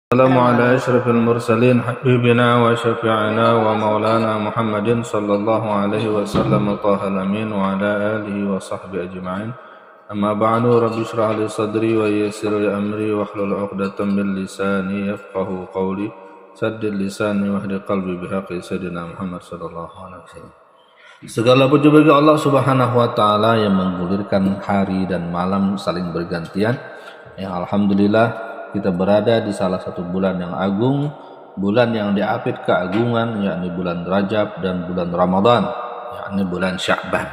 السلام على أشرف المرسلين حبيبنا وشفيعنا ومولانا محمد صلى الله عليه وسلم طه الأمين وعلى آله وصحبه أجمعين. أما بعد رب اشرح لي صدري ويسر لي أمري واحلل عقدة من لساني يفقه قولي سدد لساني واهد قلبي بحق سيدنا Muhammad sallallahu alaihi wasallam. Segala puji bagi Allah Subhanahu wa taala yang menggulirkan hari dan malam saling bergantian. Ya alhamdulillah kita berada di salah satu bulan yang agung, bulan yang diapit keagungan, yakni bulan Rajab dan bulan Ramadan, yakni bulan Sya'ban.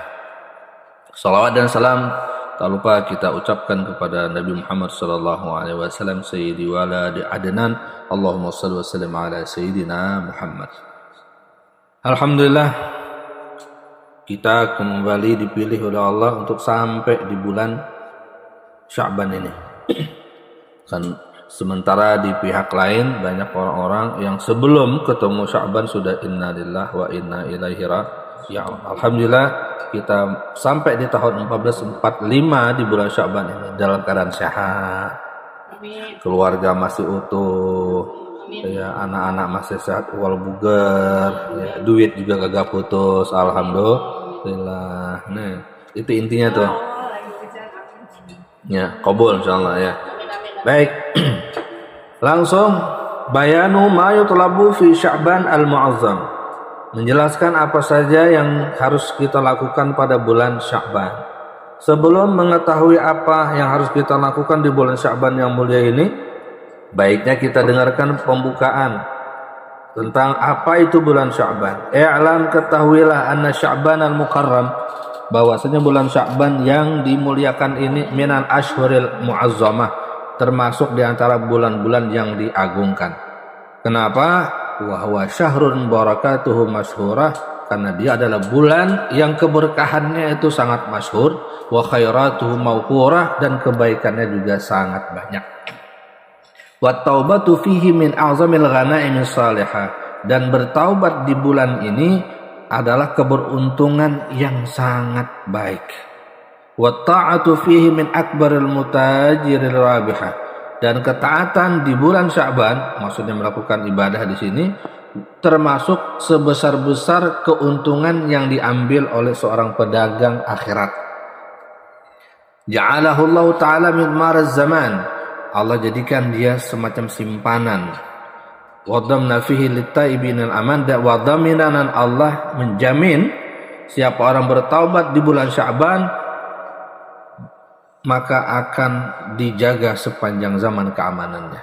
Salawat dan salam tak lupa kita ucapkan kepada Nabi Muhammad sallallahu alaihi wasallam, sayyidi waladi adnan. Allahumma shalli wa sallim ala sayyidina Muhammad. Alhamdulillah kita kembali dipilih oleh Allah untuk sampai di bulan Sya'ban ini. Kan sementara di pihak lain banyak orang-orang yang sebelum ketemu Sya'ban sudah inna lillahi wa inna ilaihi raji'un. Alhamdulillah kita sampai di tahun 1445 di bulan Sya'ban ini dalam keadaan sehat. Amin. Keluarga masih utuh. Amin. Ya, anak-anak masih sehat wal bugar, ya, duit juga kagak putus. Alhamdulillah. Nah, itu intinya tuh. Ya, qabul insyaallah ya. Baik, langsung bayanu ma yutlabu fi Sya'ban al-Mu'azzam, menjelaskan apa saja yang harus kita lakukan pada bulan Sya'ban. Sebelum mengetahui apa yang harus kita lakukan di bulan Sya'ban yang mulia ini, baiknya kita dengarkan pembukaan tentang apa itu bulan Sya'ban. I'lam, ketahuilah anna Sya'ban al-Mukarram, bahwasanya bulan Sya'ban yang dimuliakan ini minal ashhuril mu'azzamah, termasuk di antara bulan-bulan yang diagungkan. Kenapa? Wa huwa syahrun barakatuhu masyhurah, karena dia adalah bulan yang keberkahannya itu sangat masyhur, wa khairatuhu mawqurah, dan kebaikannya juga sangat banyak. Wa taubatu fihi min a'zamil ghana'imis salihah, dan bertaubat di bulan ini adalah keberuntungan yang sangat baik. Wa ta'atu fihi min akbaril mutajiril rabihah, dan ketaatan di bulan Sya'ban, maksudnya melakukan ibadah di sini, termasuk sebesar-besar keuntungan yang diambil oleh seorang pedagang akhirat. Ja'alahu Allah Ta'ala min maraz zaman, Allah jadikan dia semacam simpanan. Wa dhamna fihi littaibinal aman, wa dhaminan, Allah menjamin siapa orang bertaubat di bulan Sya'ban maka akan dijaga sepanjang zaman keamanannya.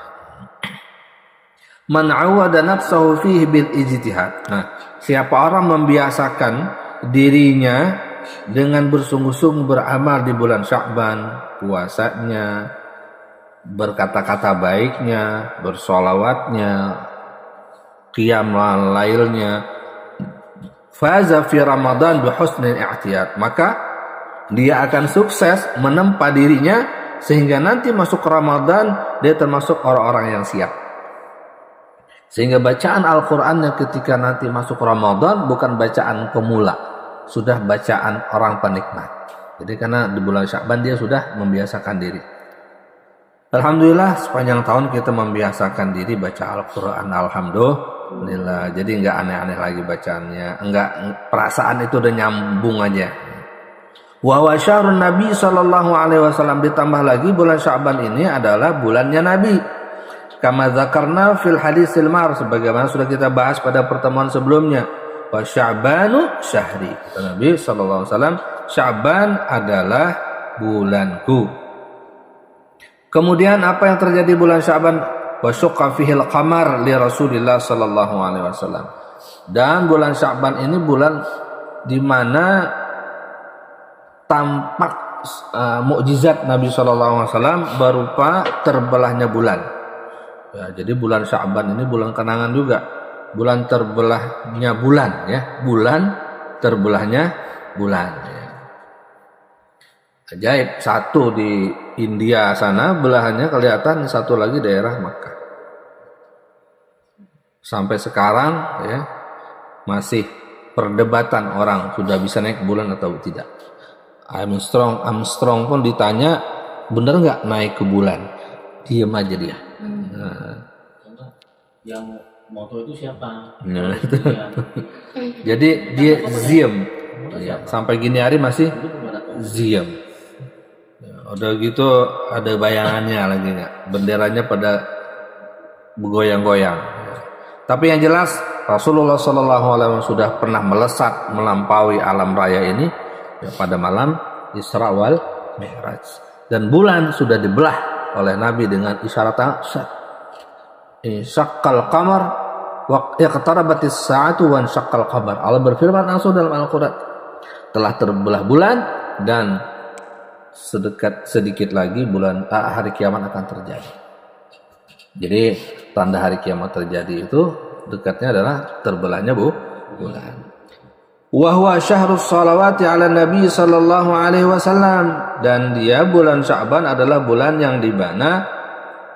Man 'awada nafsahu fihi bil ijtihad. Nah, siapa orang membiasakan dirinya dengan bersungguh-sungguh beramal di bulan Sya'ban, puasanya, berkata-kata baiknya, bersolawatnya, qiyam lailnya, faza fi Ramadan bi husnil i'tiyad, maka dia akan sukses menempa dirinya sehingga nanti masuk Ramadan dia termasuk orang-orang yang siap. Sehingga bacaan Al-Qur'annya ketika nanti masuk Ramadan bukan bacaan pemula, sudah bacaan orang penikmat. Jadi karena di bulan Sya'ban dia sudah membiasakan diri. Alhamdulillah sepanjang tahun kita membiasakan diri baca Al-Qur'an, alhamdulillah. Jadi enggak aneh-aneh lagi bacaannya, enggak, perasaan itu udah nyambung aja. Wa syahrun Nabi sallallahu alaihi wasallam, ditambah lagi bulan Sya'ban ini adalah bulannya Nabi. Kama dzakarna fil hadisil mar, sebagaimana sudah kita bahas pada pertemuan sebelumnya. Wa Sya'banu syahri, kata Nabi sallallahu alaihi wasallam, Sya'ban adalah bulanku. Kemudian apa yang terjadi bulan Sya'ban? Wa syaqqa fihil qamar li Rasulillah sallallahu alaihi wasallam. Dan bulan Sya'ban ini bulan di mana tampak mukjizat Nabi SAW berupa terbelahnya bulan. Ya, jadi bulan Sya'ban ini bulan kenangan juga, bulan terbelahnya bulan, ya, bulan terbelahnya bulan. Ya. Ajaib, satu di India sana belahannya kelihatan, satu lagi daerah Makkah. Sampai sekarang ya masih perdebatan orang sudah bisa naik bulan atau tidak. Armstrong pun ditanya bener nggak naik ke bulan, diem aja dia. Nah, Yang moto itu siapa? Nah, itu. Jadi dia ziem. Ya, sampai gini hari masih ziem. Ya, udah gitu ada bayangannya lagi nggak? Benderanya pada bergoyang-goyang. Ya. Tapi yang jelas Rasulullah SAW sudah pernah melesat melampaui alam raya ini ya, pada malam Isra wal Mi'raj. Dan bulan sudah dibelah oleh Nabi dengan isyarat syaqqal qamar wa iqtarabatis sa'atu wa syaqqal qamar. Allah berfirman langsung dalam Al-Qur'an, telah terbelah bulan dan sedikit lagi hari kiamat akan terjadi. Jadi tanda hari kiamat terjadi itu dekatnya adalah terbelahnya bulan. Wa huwa syahrus shalawati ala nabi sallallahu alaihi wasallam, dan dia bulan Sya'ban adalah bulan yang di mana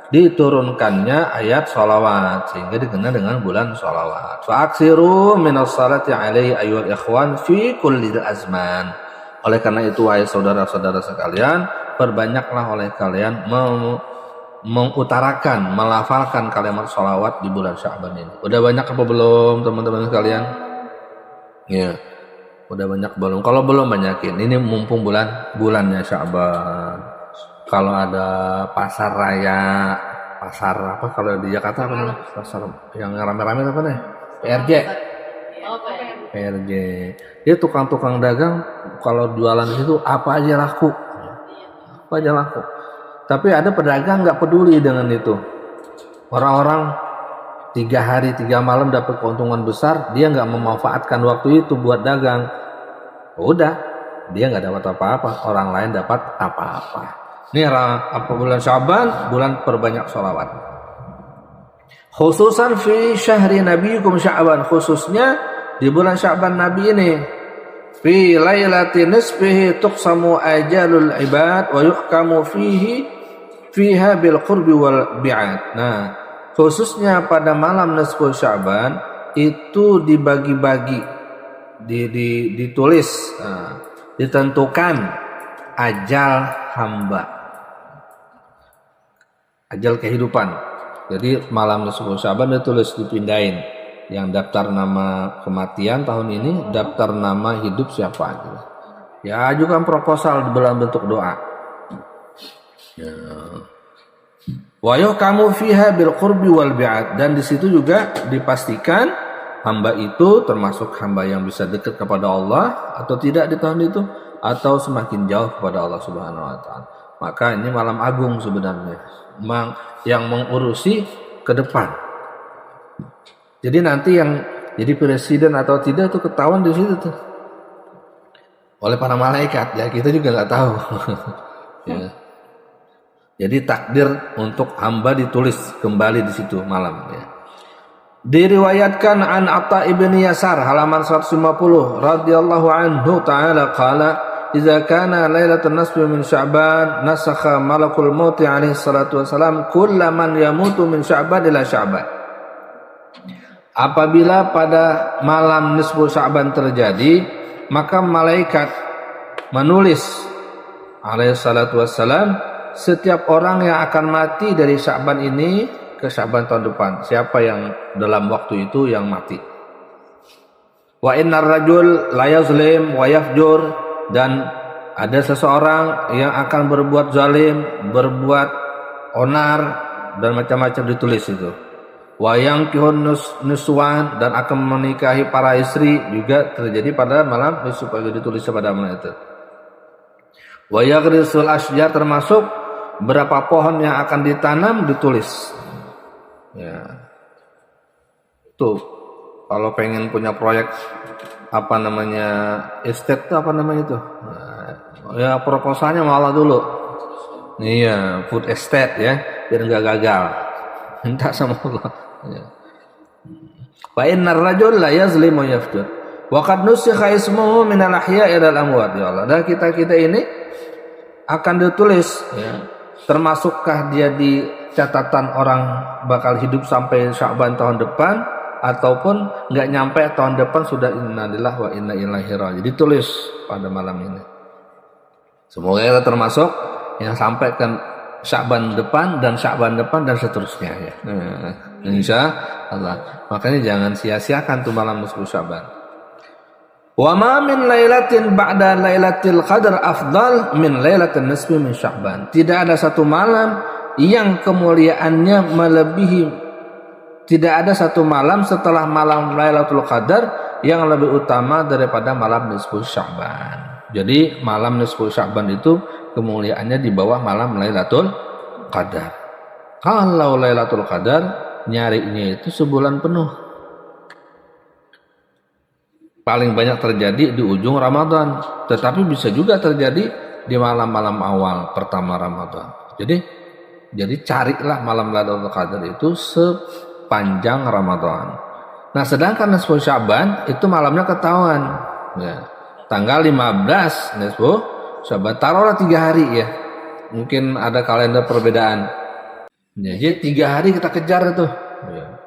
diturunkannya ayat sholawat sehingga dikenal dengan bulan sholawat. Fa'aksiru minas salati alaihi ayyuhal ikhwan fi kulli azman. Oleh karena itu wahai saudara-saudara sekalian, perbanyaklah oleh kalian mengutarakan, melafalkan kalimat sholawat di bulan Sya'ban ini. Udah banyak apa belum teman-teman sekalian? Ya, udah banyak belum? Kalau belum banyakin. Ini mumpung bulannya Sya'ban. Kalau ada pasar raya, pasar apa kalau di Jakarta apa namanya? Pasar yang rame-rame apa nih? PRJ. PRJ. Dia tukang-tukang dagang kalau jualan di situ apa aja laku. Apa aja laku. Tapi ada pedagang nggak peduli dengan itu. Orang-orang 3 hari 3 malam dapat keuntungan besar, dia nggak memanfaatkan waktu itu buat dagang. Udah, dia nggak dapat apa-apa, orang lain dapat apa-apa. Ini apa bulan Sya'ban, bulan perbanyak sholawat. Khususan fi syahri nabiyikum Sya'ban, khususnya di bulan Sya'ban Nabi ini. Fi lailati nisfihi tuqsamu ajalul ibad wa yuhkamu fiha bil qurbi wal bi'ad. Nah, khususnya pada malam nisfu Sya'ban itu dibagi-bagi, ditulis, ditentukan ajal hamba, ajal kehidupan. Jadi malam nisfu Sya'ban ditulis, dipindahin. Yang daftar nama kematian tahun ini, daftar nama hidup siapa gitu. Ya, ajukan proposal dalam bentuk doa. Ya. Wa yuhkamu fiha bil qurbi wal bi'ad, dan di situ juga dipastikan hamba itu termasuk hamba yang bisa dekat kepada Allah atau tidak di tahun itu, atau semakin jauh kepada Allah Subhanahu wa taala. Maka ini malam agung sebenarnya, yang mengurusi ke depan. Jadi nanti yang jadi presiden atau tidak itu ketahuan di situ tuh oleh para malaikat, ya kita juga nggak tahu. Ya. Jadi takdir untuk hamba ditulis kembali di situ malam. Ya. Diriwayatkan an Atta ibn Yasar halaman 150 radhiyallahu anhu taala qala idza kana lailatul nasfi min Sya'ban nasakha malakul maut alaihi salatu wasalam kullaman yamutu min Sya'ban ila Sya'ban. Apabila pada malam nisfu Sya'ban terjadi, maka malaikat menulis alaihi salatu wassalam setiap orang yang akan mati dari Sya'ban ini ke Sya'ban tahun depan. Siapa yang dalam waktu itu yang mati. Wa innar rajul la yazlim wa yafjur, dan ada seseorang yang akan berbuat zalim, berbuat onar dan macam-macam ditulis itu. Wayang kihun nuswan, dan akan menikahi para istri juga terjadi pada malam supaya ditulis pada malam itu. Wayagrisul asjar, termasuk berapa pohon yang akan ditanam ditulis. Ya. Tuh, kalau pengen punya proyek apa namanya estate itu apa namanya itu? Nah, ya proposalnya malah dulu. Iya, food estate ya, biar nggak gagal. Minta sama Allah. Ya. Fa innar rajul la yazlimu yafjur wa qad nusikha ismuhu min al-ahya'i ila al-amwat. Ya Allah, dan kita ini akan ditulis ya, termasukkah dia di catatan orang bakal hidup sampai Sya'ban tahun depan, ataupun nggak nyampe tahun depan sudah innalillahi wa inna ilaihi raji'un. Ditulis pada malam ini. Semoga kita termasuk yang sampai ke Sya'ban depan dan Sya'ban depan dan seterusnya ya. Insya Allah. Makanya jangan sia-siakan tuh malam nisfu Sya'ban. Wa ma min lailatin ba'da lailatul qadar afdal min lailatin nisfi min Sya'ban. Tidak ada satu malam yang kemuliaannya melebihi, tidak ada satu malam setelah malam Lailatul Qadar yang lebih utama daripada malam nisfu Sya'ban. Jadi malam nisfu Sya'ban itu kemuliaannya di bawah malam Lailatul Qadar. Kalau Lailatul Qadar nyarinya itu sebulan penuh. Paling banyak terjadi di ujung Ramadan, tetapi bisa juga terjadi di malam-malam awal pertama Ramadan. Jadi carilah malam Lailatul Qadar itu sepanjang Ramadan. Nah, sedangkan nisfu Sya'ban itu malamnya ketahuan. Ya. Tanggal 15 nisfu Sya'ban, taruhlah 3 hari ya. Mungkin ada kalender perbedaan. Ya, jadi 3 hari kita kejar itu. Ya.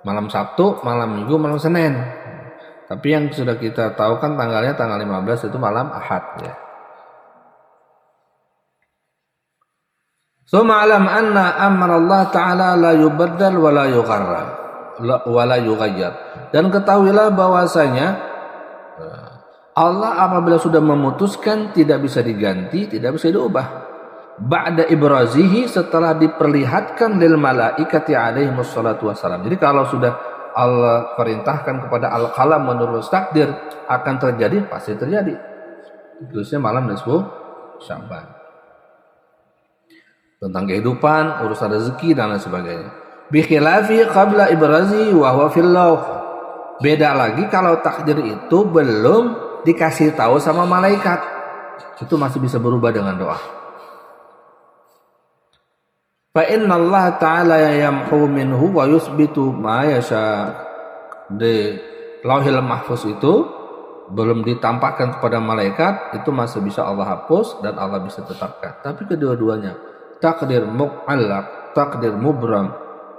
Malam Sabtu, malam Minggu, malam Senin. Tapi yang sudah kita tahu kan tanggalnya tanggal 15 itu malam Ahad ya. Suma alam anna amra Allah Ta'ala la yubaddal wa la yugharrar wa la yughayyar. Dan ketahuilah bahwasanya Allah apabila sudah memutuskan tidak bisa diganti, tidak bisa diubah. Ba'da ibrazihi, setelah diperlihatkan lil malaikati alaihimus salatu wassalam. Jadi kalau sudah Allah perintahkan kepada al-qalam menulis takdir akan terjadi, pasti terjadi. Terusnya malam nisfu Sya'ban. Tentang kehidupan, urusan rezeki dan lain sebagainya. Bi khilafi qabla ibrazi wa huwa fil lauh. Beda lagi kalau takdir itu belum dikasih tahu sama malaikat. Itu masih bisa berubah dengan doa. Fa inna Allah Ta'ala yamhu minhu wa yusbitu ma yasha. Di Lauhil Mahfuz itu belum ditampakkan kepada malaikat, itu masih bisa Allah hapus dan Allah bisa tetapkan. Tapi kedua-duanya, takdir mu'allaq, takdir mubram,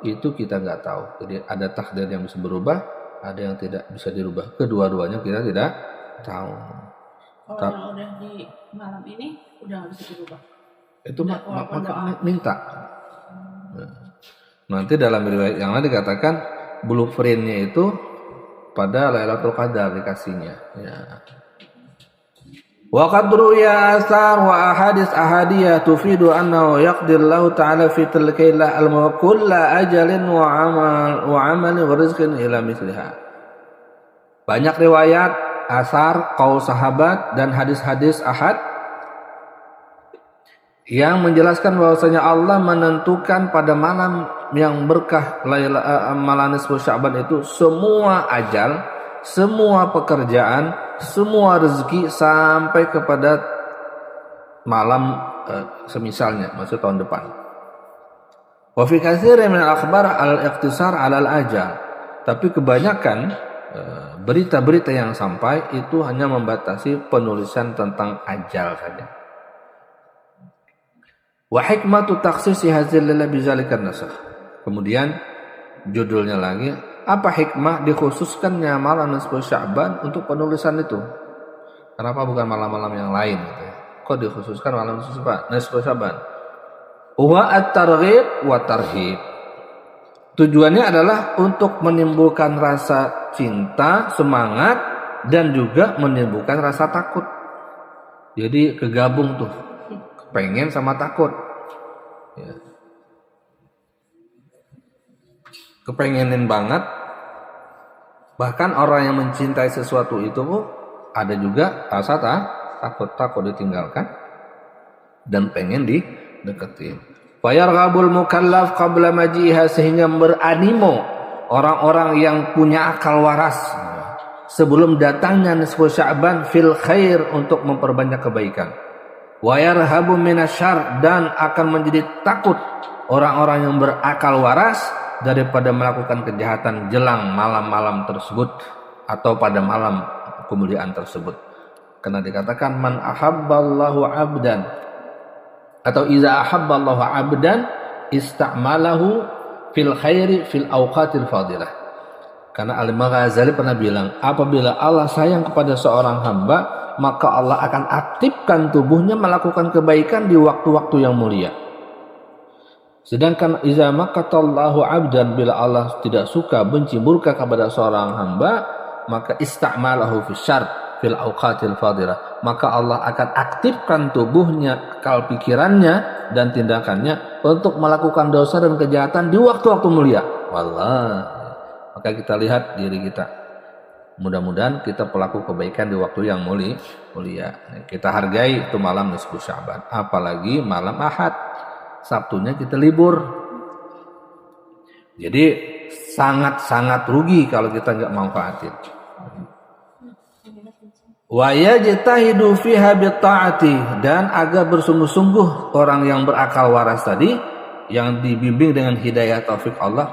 itu kita nggak tahu. Jadi ada takdir yang bisa berubah, ada yang tidak bisa dirubah. Kedua-duanya kita tidak tahu. Kalau udah di malam ini udah nggak bisa dirubah. Itu minta. Nanti dalam riwayat yang lain dikatakan blueprintnya itu pada Lailatul Qadar dikasihnya. Ya. Wa qad ruya athar wa ahadits ahadiyah tufidu annahu yaqdirullahu ta'ala fi tilka al-kulla ajalin wa amalin wa rizqin ila misliha. Banyak riwayat, asar, qaul sahabat dan hadis-hadis ahad yang menjelaskan bahwasanya Allah menentukan pada malam yang berkah malam nisfu Sya'ban itu semua ajal, semua pekerjaan, semua rezeki sampai kepada malam semisalnya, maksud tahun depan. Wa fi katsirin min al-akhbar al-iqtisar 'ala al-ajal. Tapi kebanyakan berita-berita yang sampai itu hanya membatasi penulisan tentang ajal saja. Wa hikmatu takhsisi hadzal laila bizalika nasakh. Kemudian judulnya lagi, apa hikmah dikhususkannya malam nisfu Sya'ban untuk penulisan itu? Kenapa bukan malam-malam yang lain gitu ya? Kok dikhususkan malam nisfu Sya'ban? Wa at-targhib wa tarhib. Tujuannya adalah untuk menimbulkan rasa cinta, semangat, dan juga menimbulkan rasa takut. Jadi kegabung tuh, pengen sama takut. Ya. Kepengenin banget. Bahkan orang yang mencintai sesuatu itu ada juga rasa takut ditinggalkan dan pengen dideketin. Fayarghabul mukallaf qabla majiha, sehingga beranimo orang-orang yang punya akal waras sebelum datangnya nisfu Sya'ban fil khair, untuk memperbanyak kebaikan. Wa yarhabu minasyarr, dan akan menjadi takut orang-orang yang berakal waras daripada melakukan kejahatan jelang malam-malam tersebut atau pada malam kemuliaan tersebut. Karena dikatakan man ahabballahu 'abdan, atau iza ahabballahu 'abdan ista'malahu fil khairi fil awqatil fadilah. Karena Al-Ghazali pernah bilang, apabila Allah sayang kepada seorang hamba, maka Allah akan aktifkan tubuhnya melakukan kebaikan di waktu-waktu yang mulia. Sedangkan iza maqatallahu 'abdan, bila Allah tidak suka, benci, murka kepada seorang hamba, maka ista'malahu fi syarr fil awqatil fadilah, maka Allah akan aktifkan tubuhnya, akal pikirannya dan tindakannya untuk melakukan dosa dan kejahatan di waktu-waktu mulia. Wallah. Maka kita lihat diri kita. Mudah-mudahan kita pelaku kebaikan di waktu yang mulia. Kita hargai itu malam nisfu Sya'ban, apalagi malam Ahad. Sabtunya kita libur. Jadi sangat-sangat rugi kalau kita nggak manfaatin. Wa yajtahidu fiha bitta'ati, dan agar bersungguh-sungguh orang yang berakal waras tadi, yang dibimbing dengan hidayah taufik Allah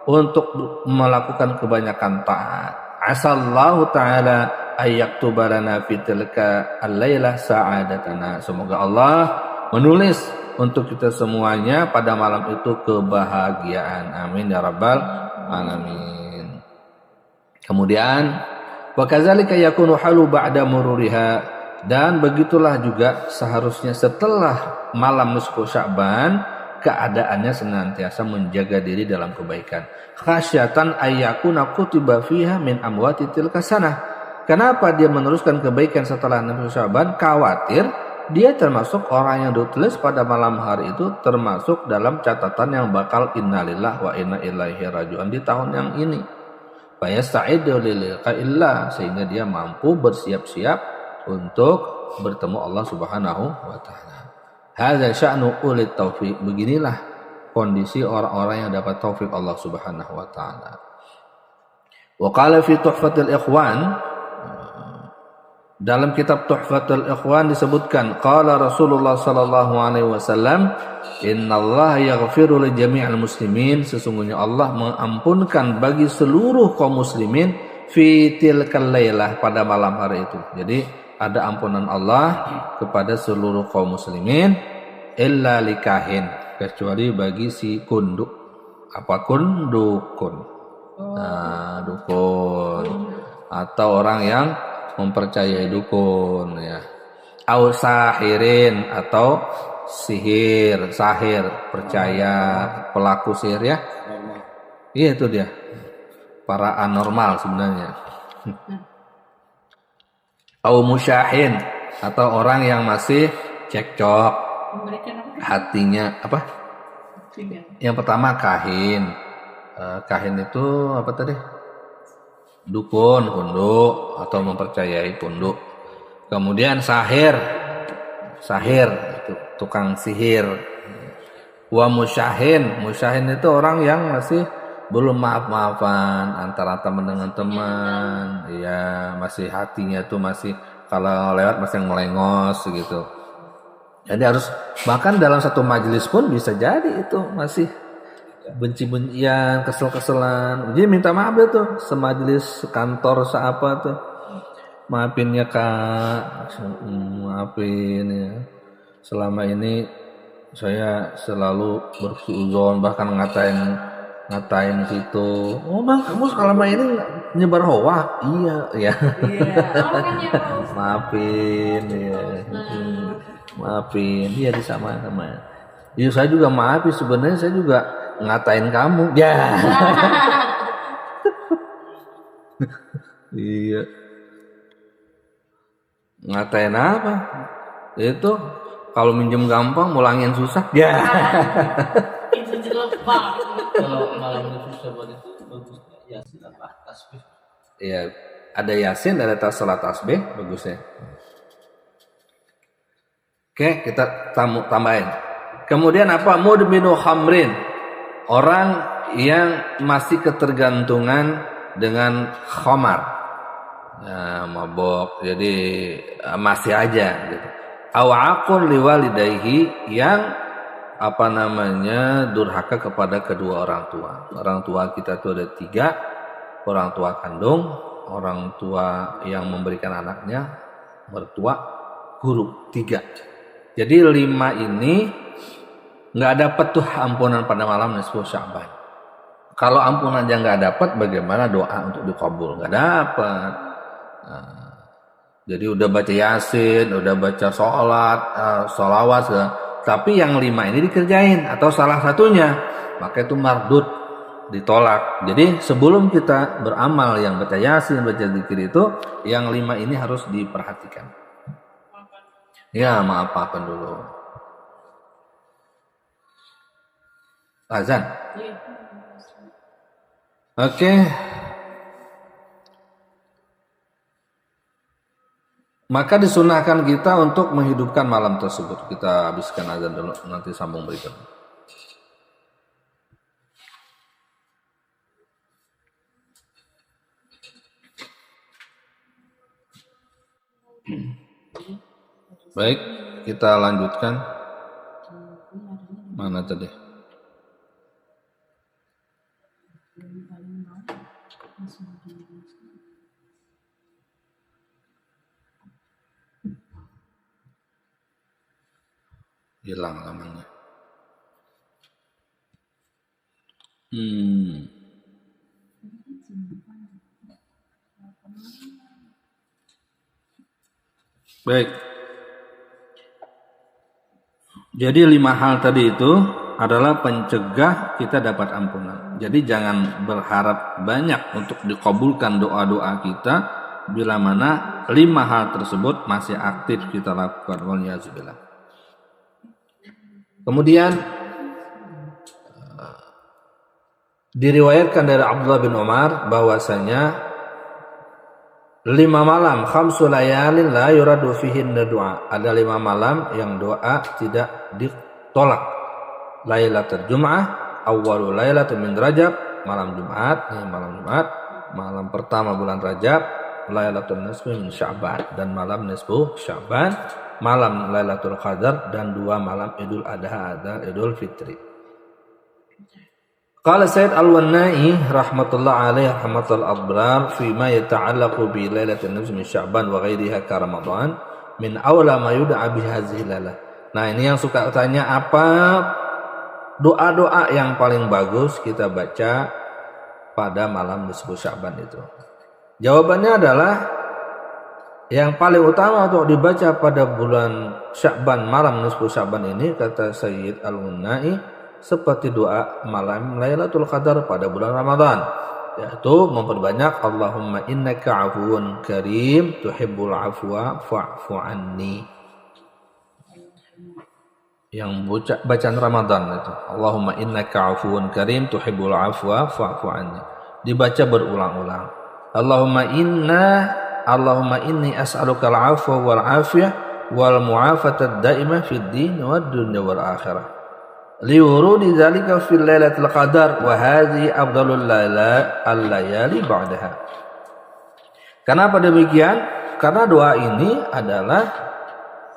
untuk melakukan kebanyakan taat. Asallahu ta'ala ayyaktuba lana fi tilka al-lailah sa'adatana. Semoga Allah menulis untuk kita semuanya pada malam itu kebahagiaan. Amin ya rabbal alamin. Kemudian wa kadzalika yakunu halu ba'da mururiha, dan begitulah juga seharusnya setelah malam nisfu Sya'ban keadaannya senantiasa menjaga diri dalam kebaikan. Khasyatan ayyakuna kutiba fiha min amwati tilka sanah. Kenapa dia meneruskan kebaikan setelah nisfu Sya'ban? Khawatir dia termasuk orang yang ditulis pada malam hari itu termasuk dalam catatan yang bakal innalillah wa inna ilaihi raji'un di tahun yang ini. Fayasta'idu liliqa'illah, sehingga dia mampu bersiap-siap untuk bertemu Allah Subhanahu wa taala. Hadza sya'nu ulit taufiq. Beginilah kondisi orang-orang yang dapat taufik Allah Subhanahu wa taala. Wa qala fi Tuhfatul Ikhwan, dalam kitab Tuhfatul Ikhwan disebutkan, qala Rasulullah sallallahu alaihi wasallam, innallaha yaghfiru li jami'il muslimin, sesungguhnya Allah mengampunkan bagi seluruh kaum muslimin fi tilkal lailah, pada malam hari itu. Jadi ada ampunan Allah kepada seluruh kaum muslimin illa likahin, kecuali bagi si kunduk. Apa dukun? Nah, dukun atau orang yang mempercayai dukun, ya. Au sahirin, atau sihir, sahir, percaya pelaku sihir, ya. Iya, itu dia. Para anormal sebenarnya. Au musyahin, atau orang yang masih cekcok hatinya, apa? Yang pertama kahin. Kahin itu apa tadi? Dukun, kunduk, atau mempercayai kunduk. Kemudian sahir itu tukang sihir. Wa musyahin itu orang yang masih belum maaf-maafan antara teman dengan teman, ya, masih hatinya tuh masih kalau lewat masih melengos gitu. Jadi harus, bahkan dalam satu majelis pun bisa jadi itu masih benci-bencian, kesel-keselan. Jadi minta maaf ya tuh, semajelis, kantor, seapa tuh. Maafin ya kak, maafin ya. Selama ini saya selalu bersuudzon, bahkan ngatain situ. Oh bang, kamu selama ini nyebar hoak? Iya, ya. Maafin ya. Maafin, dia sama-sama. Ya saya juga maafin, sebenarnya saya juga ngatain kamu, ya. Iya. Ngatain apa? Itu kalau minjem gampang, mulangin susah, ya. Itu jelas banget. Kalau malam susah buat itu bagusnya Yasin apa tasbih? Iya, ada Yasin, ada salat tasbih, bagusnya. Oke, kita tambahin. Kemudian apa? Mudminu khamrin, orang yang masih ketergantungan dengan khamar, nah, mabok, jadi masih aja gitu. Awaqul liwalidayhi, yang apa namanya durhaka kepada kedua orang tua. Orang tua kita tuh ada 3, orang tua kandung, orang tua yang memberikan anaknya, mertua, guru, 3. Jadi 5 ini nggak dapat tuh ampunan pada malam nisfu Sya'ban. Kalau ampunan aja nggak dapat, bagaimana doa untuk dikabul? Nggak dapat. Nah, jadi udah baca Yasin, udah baca sholat, sholawat, tapi yang 5 ini dikerjain atau salah satunya, maka itu mardud, ditolak. Jadi sebelum kita beramal yang baca yasin, baca zikir itu, yang 5 ini harus diperhatikan. Ya, maafkan dulu. Azan. Oke. Maka disunahkan kita untuk menghidupkan malam tersebut. Kita habiskan azan dulu, nanti sambung berikutnya. Baik, kita lanjutkan. Mana tadi? Hilang lamanya. Baik. Jadi 5 hal tadi itu adalah pencegah kita dapat ampunan. Jadi jangan berharap banyak untuk dikabulkan doa-doa kita bila mana 5 hal tersebut masih aktif kita lakukan. Waliyahzubillah. Kemudian diriwayatkan dari Abdullah bin Umar bahwasanya 5 malam, 5 layalin la yuradu fihin doa. Ada 5 malam yang doa tidak ditolak. Lailatul Jum'ah, awwalu lailatul min Rajab, malam Jumat, malam pertama bulan Rajab, Lailatul Nisfi min Sya'ban, dan malam nisfu Sya'ban, malam Lailatul Qadar, dan 2 malam Idul Adha dan Idul Fitri. Qala Sayyid Al-Wannai rahmatullah alaihi rahmatul abrar fima yata'allaqu bi Lailatul Nisfi min Sya'ban wa ghairiha ka Ramadan min awla ma yud'a bi hadhihi lailah. Nah, ini yang suka tanya, apa doa-doa yang paling bagus kita baca pada malam nisfu Sya'ban itu? Jawabannya adalah yang paling utama untuk dibaca pada bulan Sya'ban, malam nisfu Sya'ban ini, kata Sayyid Al-Wannai, seperti doa malam Lailatul Qadar pada bulan Ramadan, yaitu memperbanyak Allahumma innaka afuwun karim tuhibbul afwa fa'fu anni. Yang bacaan Ramadan itu, Allahumma innaka afuwun karim tuhibbul afwa fa'fu anni, dibaca berulang-ulang. Allahumma inni as'aluka al-'afwa wal 'afiyah wal mu'afatad daimah fid din wad dunya wal akhirah. Liwurudi dzalika fil lailatul qadar wa hadhihi afdalul layali ba'daha. Kenapa demikian? Karena doa ini adalah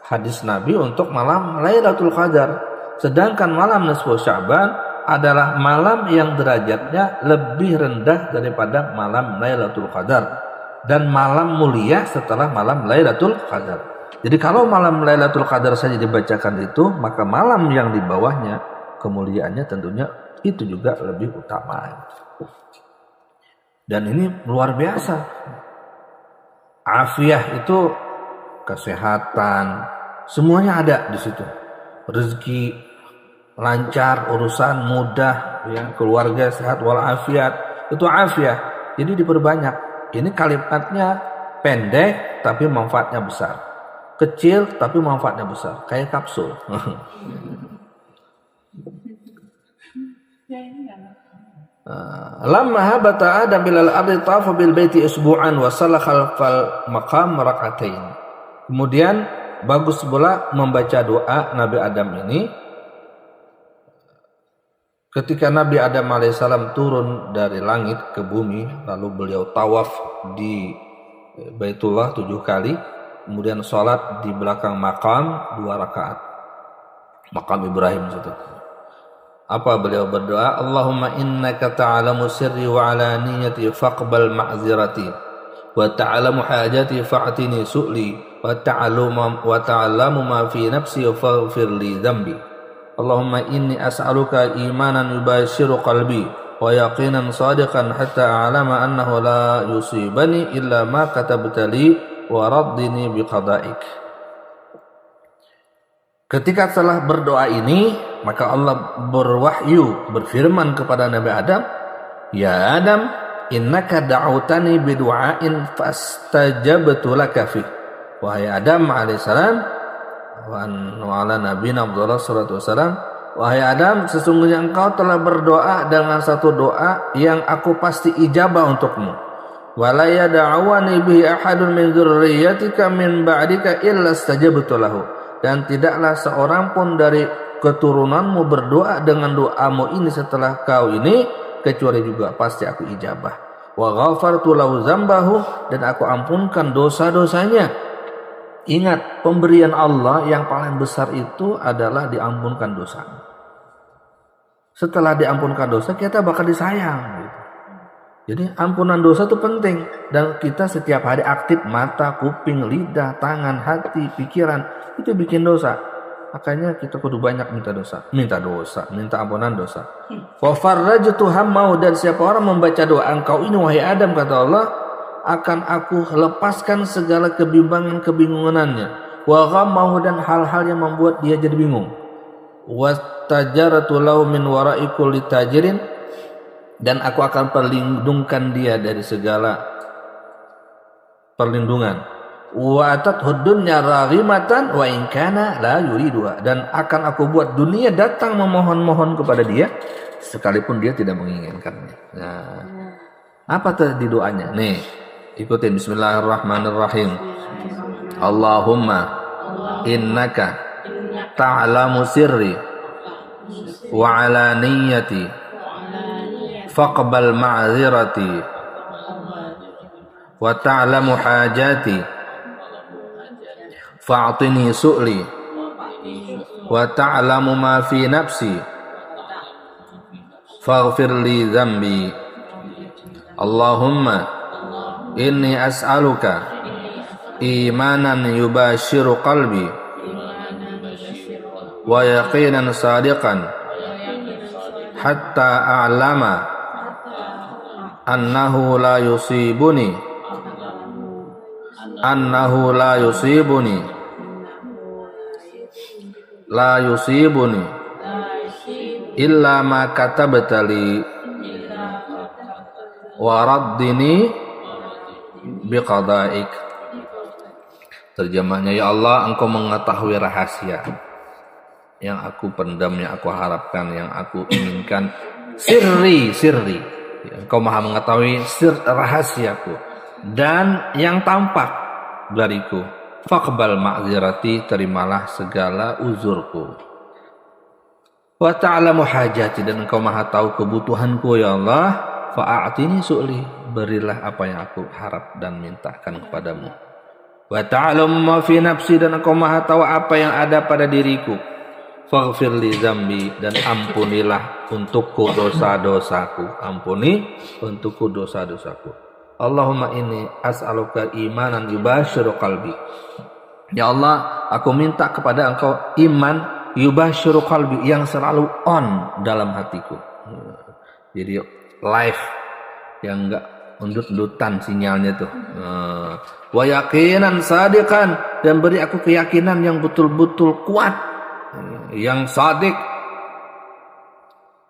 hadis Nabi untuk malam Lailatul Qadar. Sedangkan malam nisfu Sya'ban adalah malam yang derajatnya lebih rendah daripada malam Lailatul Qadar, dan malam mulia setelah malam Lailatul Qadar. Jadi kalau malam Lailatul Qadar saja dibacakan itu, maka malam yang di bawahnya kemuliaannya tentunya itu juga lebih utama. Dan ini luar biasa. Afiah itu kesehatan, semuanya ada di situ. Rezeki lancar, urusan mudah, ya, keluarga sehat walafiat, itu afiah. Jadi diperbanyak. Ini kalimatnya pendek tapi manfaatnya besar, kecil tapi manfaatnya besar, kayak kapsul. Lamma habata Adam bilal ardi tafa bil baiti usbu'an wa salakha fal maqam rak'atain. Kemudian bagus pula membaca doa Nabi Adam ini ketika Nabi Adam alaihissalam turun dari langit ke bumi, lalu beliau tawaf di Baitullah 7 kali, kemudian sholat di belakang makam 2 rakaat, makam Ibrahim situ. Apa beliau berdoa? Allahumma innaka ta'alamu sirri wa alaniyati faqbal ma'zirati wa ta'alamu hajati fa'tini su'li wa ta'alamu ma fi nafsi faghfir li dhanbi. Allahumma inni as'aluka imanan yubashiru qalbi wa yaqinan sadiqan hatta a'lama annahu la yusibani illa ma katabta li wa raddini biqada'ik. Ketika telah berdoa ini, maka Allah berwahyu, berfirman kepada Nabi Adam, "Ya Adam, innaka da'utani bidu'ain fastajabtu laka fi." Wahai Adam alaihissalam, wa ala nabiyina sallallahu wasallam, wahai Adam, sesungguhnya engkau telah berdoa dengan satu doa yang aku pasti ijabah untukmu. Wala yad'awani bihi ahadun min dzurriyyatika min ba'dika illa istajabtu lahu. Dan tidaklah seorang pun dari keturunanmu berdoa dengan doamu ini setelah kau ini, kecuali juga pasti aku ijabah. Wa ghafartu lahu dzambahu, dan aku ampunkan dosa-dosanya. Ingat, pemberian Allah yang paling besar itu adalah diampunkan dosa. Setelah diampunkan dosa, kita bakal disayang gitu. Jadi ampunan dosa itu penting, dan kita setiap hari aktif mata, kuping, lidah, tangan, hati, pikiran itu bikin dosa. Makanya kita kudu banyak minta ampunan dosa. Wa farrajtu hammau, dan siapa orang membaca doa engkau ini wahai Adam, kata Allah, akan aku lepaskan segala kebingungannya. Wa ghammahu, dan hal-hal yang membuat dia jadi bingung. Wa tajaratu lahu min wara'i kulli tajirin, dan aku akan perlindungkan dia dari segala perlindungan. Wa atathu dunya raghimatan wa in kana la yuriduha, dan akan aku buat dunia datang memohon-mohon kepada dia sekalipun dia tidak menginginkannya. Nah, apa tadi doanya? Nih, ikutin, bismillahirrahmanirrahim. Allahumma innaka ta'lamu sirri wa alaniyati faqbal ma'zirati wa ta'lamu hajati fa'tini su'li wa ta'lamu ma fi nafsi faghfir li dhanbi. Allahumma inni as'aluka imanan yubashiru qalbi wa yaqinan sadiqan hatta a'lama annahu la yusibuni illa ma katabta li wa raddini biqadaik. Terjemahnya, ya Allah, engkau mengetahui rahasia yang aku pendam, yang aku harapkan, yang aku inginkan. Sirri, engkau maha mengetahui rahasiaku dan yang tampak dariku. Faqbal ma'zirati, terimalah segala uzurku. Wa ta'lamu hajati, dan engkau maha tahu kebutuhanku, ya Allah. Fa'atini su'li, berilah apa yang aku harap dan mintakan kepadamu. Wa ta'lamu ma fi nafsi, dan engkau maha tahu apa yang ada pada diriku. Faghfir li dzambi, dan ampunilah untukku dosa-dosaku. Ampuni untukku dosa-dosaku. Allahumma inni as'aluka imanan yubashiru qalbi. Ya Allah, aku minta kepada engkau iman yubashiru qalbi, yang selalu on dalam hatiku. Jadi live, yang enggak undut-undutan sinyalnya tuh. Wa yaqinan sadiqan, dan beri aku keyakinan yang betul-betul kuat, yang sadik,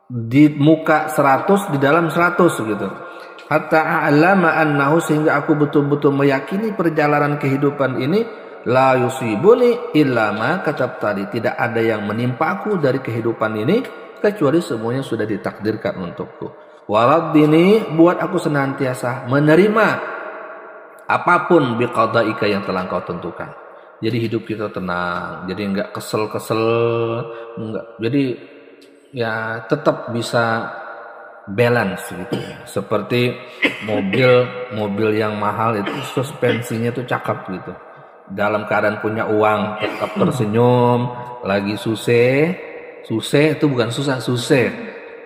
di muka 100, di dalam 100 gitu. Hatta a'lama annahu, sehingga aku betul-betul meyakini perjalanan kehidupan ini la yusibuni illa ma katabtali, tidak ada yang menimpaku dari kehidupan ini kecuali semuanya sudah ditakdirkan untukku. Waraddini, buat aku senantiasa menerima apapun biqadaika, yang telah Engkau tentukan. Jadi hidup kita tenang, jadi enggak kesel-kesel, enggak. Jadi ya tetap bisa balance gitu. Seperti mobil yang mahal itu suspensinya tuh cakep gitu. Dalam keadaan punya uang tetap tersenyum, lagi susah itu bukan susah,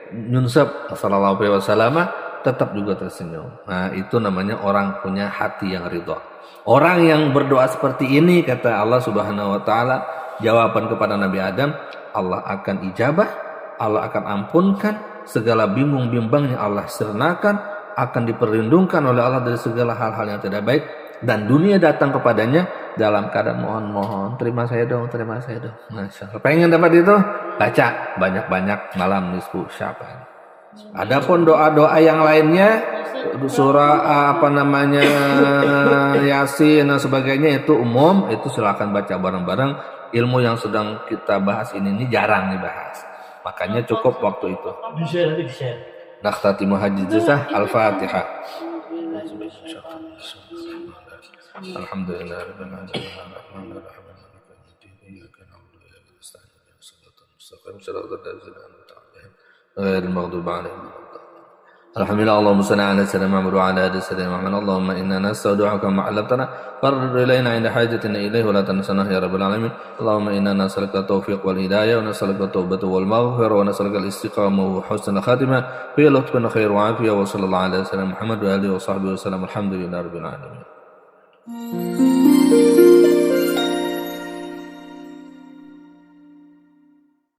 nyunsep sallallahu alaihi wasallam tetap juga tersenyum. Nah, itu namanya orang punya hati yang ridha. Orang yang berdoa seperti ini, kata Allah Subhanahu wa taala, jawaban kepada Nabi Adam, Allah akan ijabah, Allah akan ampunkan segala bingung-bimbangnya, Allah sernakan, akan diperlindungkan oleh Allah dari segala hal-hal yang tidak baik, dan dunia datang kepadanya dalam keadaan mohon terima saya dong. Masya Allah. Pengen dapat itu, baca banyak-banyak malam nisfu Sya'ban. Adapun doa-doa yang lainnya, surah Yasin dan sebagainya itu umum, itu silakan baca bareng-bareng. Ilmu yang sedang kita bahas ini jarang dibahas, makanya cukup waktu itu. Di-share. Nakhtatimu hajjizah Al-Fatihah. Alhamdulillah rabbil alamin arrahmanir rahim maliki yaumiddin iyyaka na'budu wa iyyaka nasta'in ihdinas siratal mustaqim siratal ladzina an'amta 'alaihim ghairil maghdubi 'alaihim waladdallin. Alhamdulillah Allahumma shalli 'ala sayyidina Muhammad wa 'ala ali sayyidina Muhammad. Allahumma inna nastaudi'uka ma 'allamtana farrid ilaina 'inda hajatina ilayhi wa la tansana ya rabbal alamin. Allahumma inna nas'aluka taufiq wal hidayah wa nas'aluka taubata wal maghfirah wa nas'aluka al-istiqamah wa husnal khatimah fi lutfin khair wa afiyah wa sallallahu 'ala sayyidina Muhammad wa alihi wa sahbihi wa sallam. Alhamdulillah rabbil alamin.